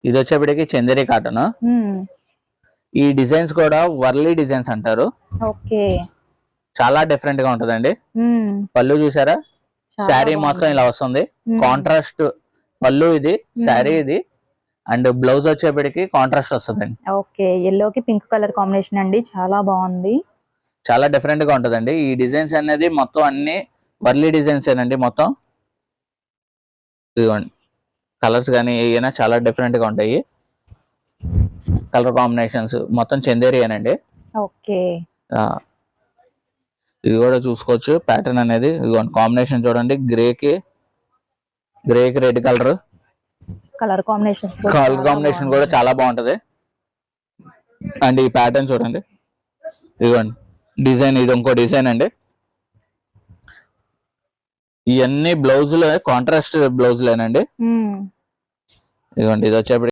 ఇది వచ్చేప్పటికి చందేరి కాటన్. ఈ డిజైన్స్ కూడా వర్లీ డిజైన్స్ అంటారు. ఓకే, చాలా డిఫరెంట్ గా ఉంటదండి. పళ్ళు చూసారా, శారీ మొత్తం ఇలా వస్తుంది. కాంట్రాస్ట్ పళ్ళు ఇది, శారీ ఇది, అండ్ బ్లౌజ్ వచ్చేప్పటికి కాంట్రాస్ట్ వస్తుందండి. ఓకే, ఎల్లోకి పింక్ కలర్ కాంబినేషన్ అండి, చాలా బాగుంది. చాలా డిఫరెంట్ గా ఉంటదండి. ఈ డిజైన్స్ అనేది మొత్తం అన్ని వర్లీ డిజైన్స్ ఏనండి. మొత్తం ఇదిగోండి, కలర్స్ కానీ ఏమైనా చాలా డిఫరెంట్ గా ఉంటాయి. కలర్ కాంబినేషన్స్ మొత్తం చందేరియానండి. ఓకే, ఇది కూడా చూసుకోవచ్చు. ప్యాటర్న్ అనేది ఇదిగోండి, కాంబినేషన్ చూడండి, గ్రేకి రెడ్ కలర్ కాంబినేషన్ కూడా చాలా బాగుంటది. అండ్ ఈ ప్యాటర్న్ చూడండి, ఇదిగోండి డిజైన్, ఇది ఇంకో డిజైన్ అండి. ఇవన్నీ బ్లౌజులు కాంట్రాస్ట్ బ్లౌజులేనండి. ఇదిగోండి, ఇది వచ్చేప్పటికి